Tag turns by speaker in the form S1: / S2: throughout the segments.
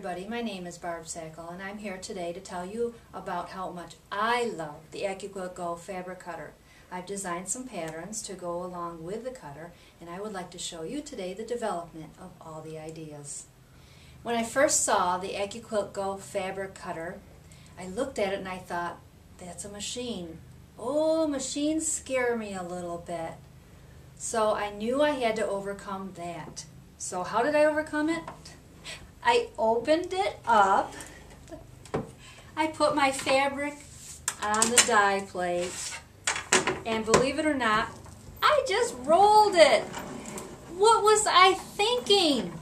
S1: everybody, my name is Barb Sackel and I'm here today to tell you about how much I love the AccuQuilt GO fabric cutter. I've designed some patterns to go along with the cutter and I would like to show you today the development of all the ideas. When I first saw the AccuQuilt GO fabric cutter, I looked at it and I thought, that's a machine. Oh, machines scare me a little bit. So I knew I had to overcome that. So how did I overcome it? I opened it up, I put my fabric on the die plate, and believe it or not, I just rolled it. What was I thinking?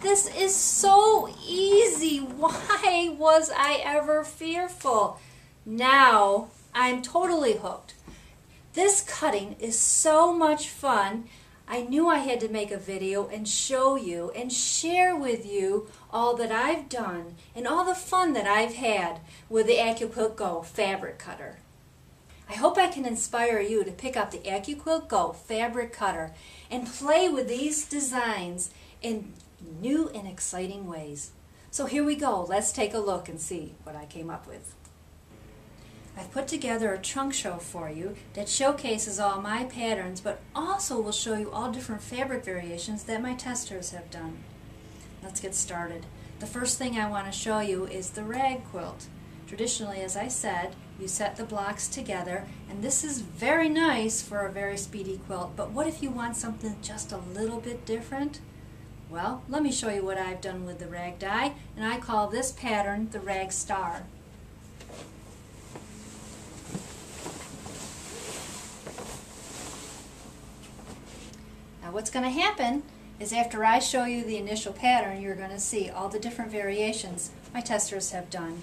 S1: This is so easy. Why was I ever fearful? Now I'm totally hooked. This cutting is so much fun. I knew I had to make a video and show you and share with you all that I've done and all the fun that I've had with the AccuQuilt GO fabric cutter. I hope I can inspire you to pick up the AccuQuilt GO fabric cutter and play with these designs in new and exciting ways. So here we go. Let's take a look and see what I came up with. I've put together a trunk show for you that showcases all my patterns, but also will show you all different fabric variations that my testers have done. Let's get started. The first thing I want to show you is the rag quilt. Traditionally, as I said, you set the blocks together, and this is very nice for a very speedy quilt, but what if you want something just a little bit different? Well, let me show you what I've done with the rag die, and I call this pattern the rag star. Now what's going to happen is after I show you the initial pattern, you're going to see all the different variations my testers have done.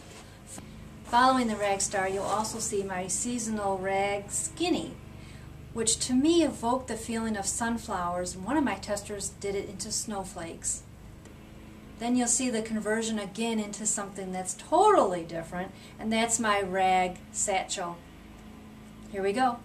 S1: Following the rag star, you'll also see my seasonal rag skinny, which to me evoked the feeling of sunflowers, and one of my testers did it into snowflakes. Then you'll see the conversion again into something that's totally different, and that's my rag satchel. Here we go.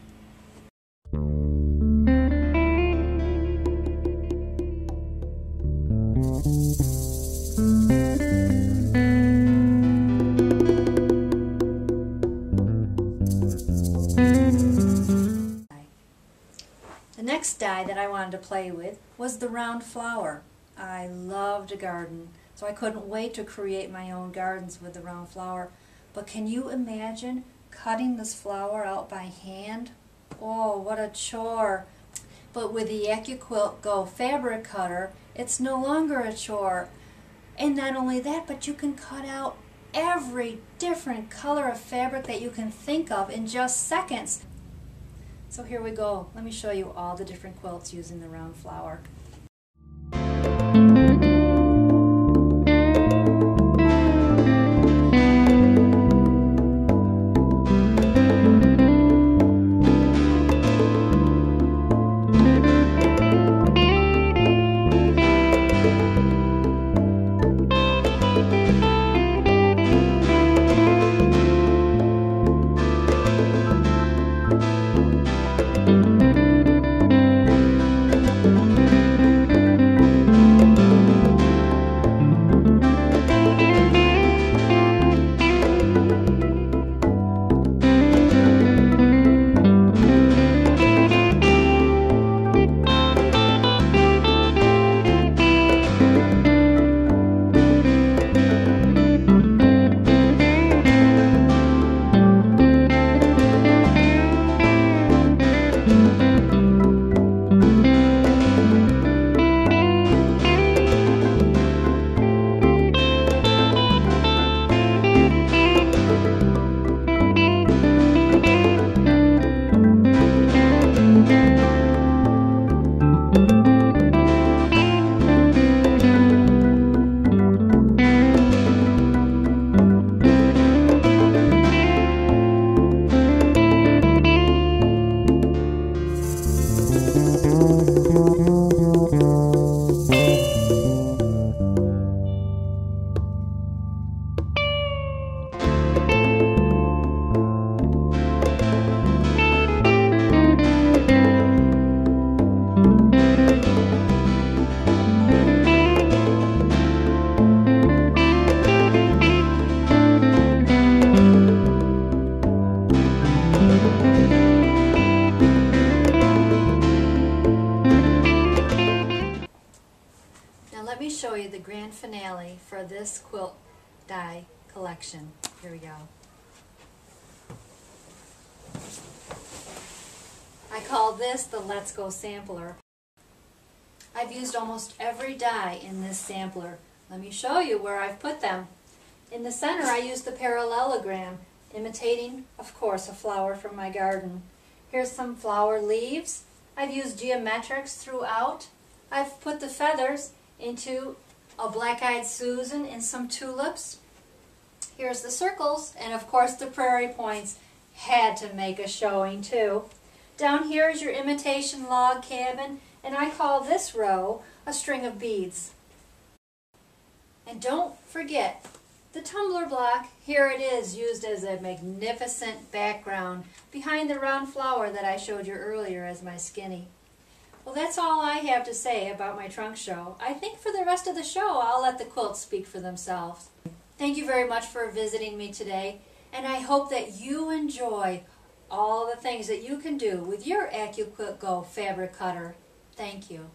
S1: The next die that I wanted to play with was the round flower. I loved a garden, so I couldn't wait to create my own gardens with the round flower. But can you imagine cutting this flower out by hand? Oh, what a chore! But with the AccuQuilt GO fabric cutter, it's no longer a chore. And not only that, but you can cut out every different color of fabric that you can think of in just seconds. So here we go. Let me show you all the different quilts using the round flower. show you the grand finale for this quilt die collection. Here we go. I call this the Let's Go sampler. I've used almost every die in this sampler. Let me show you where I've put them. In the center I used the parallelogram, imitating, of course, a flower from my garden. Here's some flower leaves. I've used geometrics throughout. I've put the feathers into a black-eyed Susan and some tulips. Here's the circles, and of course the prairie points had to make a showing too. Down here is your imitation log cabin, and I call this row a string of beads. And don't forget the tumbler block. Here it is, used as a magnificent background behind the round flower that I showed you earlier as my skinny. Well, that's all I have to say about my trunk show. I think for the rest of the show I'll let the quilts speak for themselves. Thank you very much for visiting me today, and I hope that you enjoy all the things that you can do with your AccuQuilt GO fabric cutter. Thank you.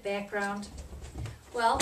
S1: Background. Well,